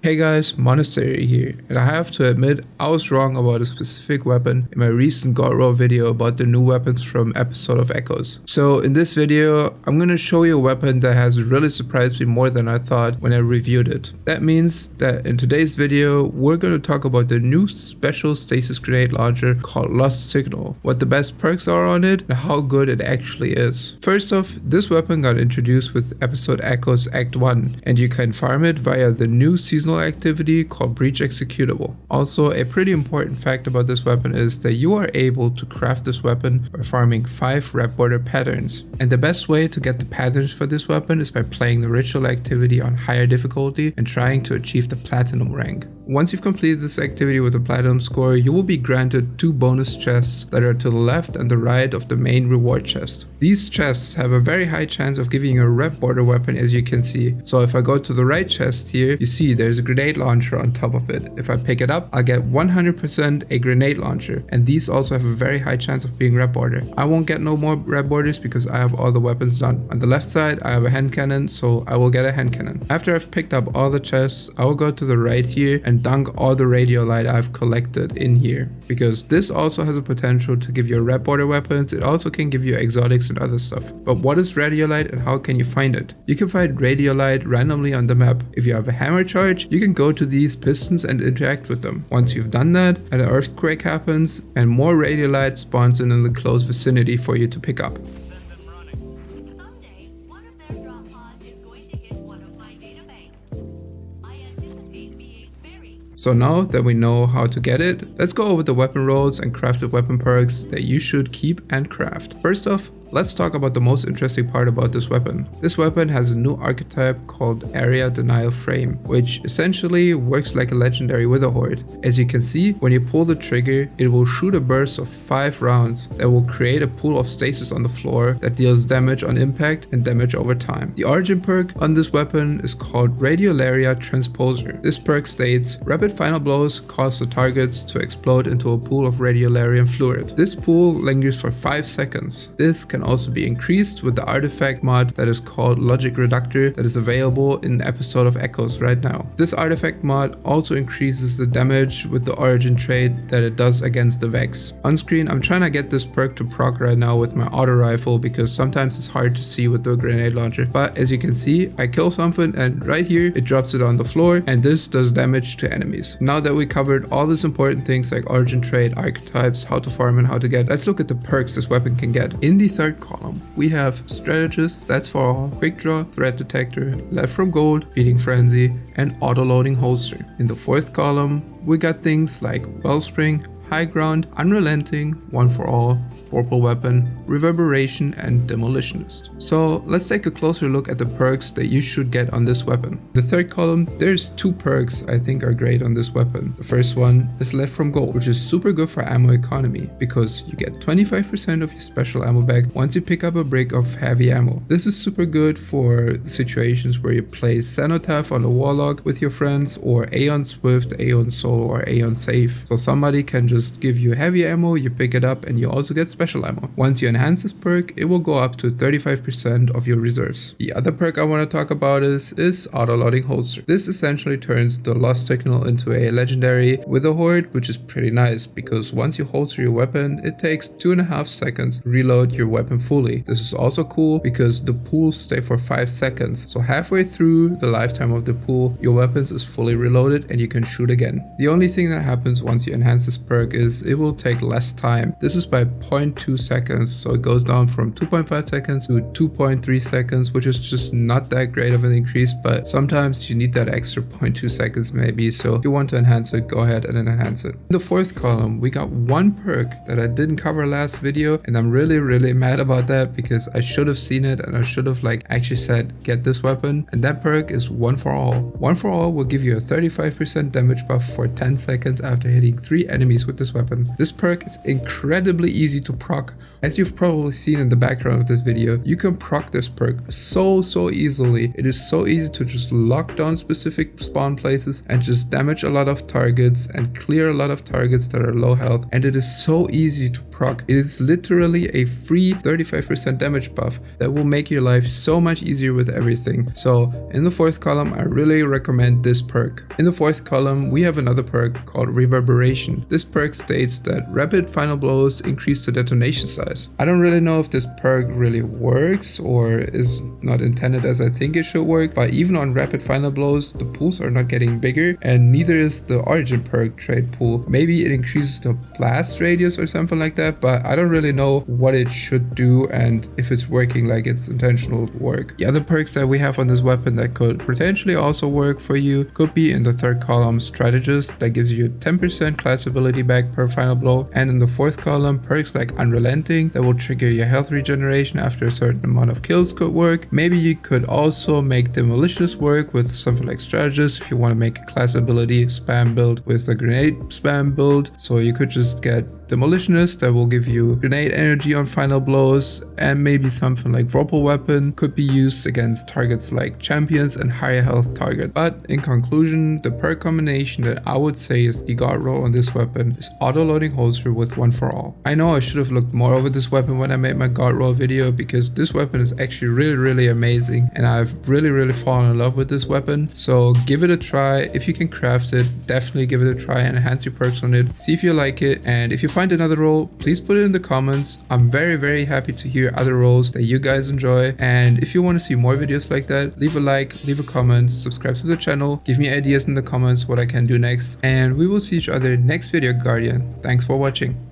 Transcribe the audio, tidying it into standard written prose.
Hey guys, Monastery here, and I have to admit I was wrong about a specific weapon in my recent God Roll video about the new weapons from Episode of Echoes. So in this video, I'm gonna show you a weapon that has really surprised me more than I thought when I reviewed it. That means that in today's video, we're gonna talk about the new special stasis grenade launcher called Lost Signal, what the best perks are on it, and how good it actually is. First off, this weapon got introduced with Episode Echoes Act 1, and you can farm it via the new seasonal activity called Breach Executable. Also, a pretty important fact about this weapon is that you are able to craft this weapon by farming 5 rep border patterns. And the best way to get the patterns for this weapon is by playing the ritual activity on higher difficulty and trying to achieve the platinum rank. Once you've completed this activity with a platinum score, you will be granted 2 bonus chests that are to the left and the right of the main reward chest. These chests have a very high chance of giving you a rep border weapon, as you can see. So if I go to the right chest here, you see there's a grenade launcher on top of it. If I pick it up, I'll get 100% a grenade launcher, and these also have a very high chance of being rep border. I won't get no more rep borders because I have all the weapons done. On the left side, I have a hand cannon, so I will get a hand cannon. After I've picked up all the chests, I will go to the right here and dunk all the radiolite I've collected in here, because this also has a potential to give you rep border weapons. It also can give you exotics and other stuff. But what is radiolite and how can you find it? You can find radiolite randomly on the map. If you have a hammer charge, you can go to these pistons and interact with them. Once you've done that, an earthquake happens and more radiolite spawns in the close vicinity for you to pick up. So now that we know how to get it, let's go over the weapon rolls and crafted weapon perks that you should keep and craft. First off, let's talk about the most interesting part about this weapon. This weapon has a new archetype called Area Denial Frame, which essentially works like a legendary Wither Horde. As you can see, when you pull the trigger, it will shoot a burst of 5 rounds that will create a pool of stasis on the floor that deals damage on impact and damage over time. The origin perk on this weapon is called Radiolarian Transposer. This perk states, rapid final blows cause the targets to explode into a pool of Radiolarian fluid. This pool lingers for 5 seconds. This can also be increased with the artifact mod that is called Logic Reductor that is available in Episode of Echoes right now. This artifact mod also increases the damage with the origin trait that it does against the Vex. On screen, I'm trying to get this perk to proc right now with my auto rifle because sometimes it's hard to see with the grenade launcher. But as you can see, I kill something and right here it drops it on the floor, and this does damage to enemies. Now that we covered all these important things like origin trait, archetypes, how to farm and how to get, let's look at the perks this weapon can get. In the third column, we have Strategist, that's for all, Quick Draw, Threat Detector, Left from Gold, Feeding Frenzy, and Auto Loading Holster. In the fourth column, we got things like Wellspring, High Ground, Unrelenting, One for All, Vorpal Weapon, Reverberation, and Demolitionist. So let's take a closer look at the perks that you should get on this weapon. The third column, there's 2 perks I think are great on this weapon. The first one is Left from Gold, which is super good for ammo economy because you get 25% of your special ammo back once you pick up a brick of heavy ammo. This is super good for situations where you play Cenotaph on the Warlock with your friends, or Aeon Swift, Aeon Soul, or Aeon Safe. So somebody can just give you heavy ammo, you pick it up, and you also get special ammo. Once you enhance this perk, it will go up to 35% of your reserves. The other perk I want to talk about is Auto-Loading Holster. This essentially turns the Lost Signal into a legendary Wither Horde, which is pretty nice because once you holster your weapon, it takes 2.5 seconds to reload your weapon fully. This is also cool because the pools stay for 5 seconds. So halfway through the lifetime of the pool, your weapons is fully reloaded and you can shoot again. The only thing that happens once you enhance this perk is it will take less time. This is by 0.2 seconds, so it goes down from 2.5 seconds to 2.3 seconds, which is just not that great of an increase, but sometimes you need that extra 0.2 seconds maybe, so if you want to enhance it, go ahead and enhance it. In the fourth column, we got 1 perk that I didn't cover last video, and I'm really mad about that because I should have seen it and I should have actually said get this weapon, and that perk is One for All. One for All will give you a 35% damage buff for 10 seconds after hitting 3 enemies with this weapon. This perk is incredibly easy to proc. As you've probably seen in the background of this video, you can proc this perk so easily. It is so easy to just lock down specific spawn places and just damage a lot of targets and clear a lot of targets that are low health, and it is so easy to proc. It is literally a free 35% damage buff that will make your life so much easier with everything. So in the fourth column, I really recommend this perk. In the fourth column, we have another perk called Reverberation. This perk states that rapid final blows increase the detonation size. I don't really know if this perk really works or is not intended as I think it should work, but even on rapid final blows, the pools are not getting bigger, and neither is the origin perk trade pool. Maybe it increases the blast radius or something like that, but I don't really know what it should do and if it's working like it's intentional to work. The other perks that we have on this weapon that could potentially also work for you could be in the third column, Strategist, that gives you 10% class ability back per final blow, and in the fourth column, perks like Unrelenting that will trigger your health regeneration after a certain amount of kills could work. Maybe you could also make Demolitionist work with something like Strategist if you want to make a class ability spam build with a grenade spam build. So you could just get Demolitionist that will give you grenade energy on final blows, and maybe something like Vorpal Weapon could be used against targets like champions and higher health targets. But in conclusion, the perk combination that I would say is the god roll on this weapon is auto-loading holster with One for All. I know I should have looked more over this weapon when I made my god roll video, because this weapon is actually really amazing and I've really fallen in love with this weapon. So give it a try. If you can craft it, definitely give it a try and enhance your perks on it. See if you like it, and if you find another role, please put it in the comments. I'm very happy to hear other roles that you guys enjoy, and if you want to see more videos like that, leave a like, leave a comment, subscribe to the channel, give me ideas in the comments what I can do next, and we will see each other next video, Guardian. Thanks for watching.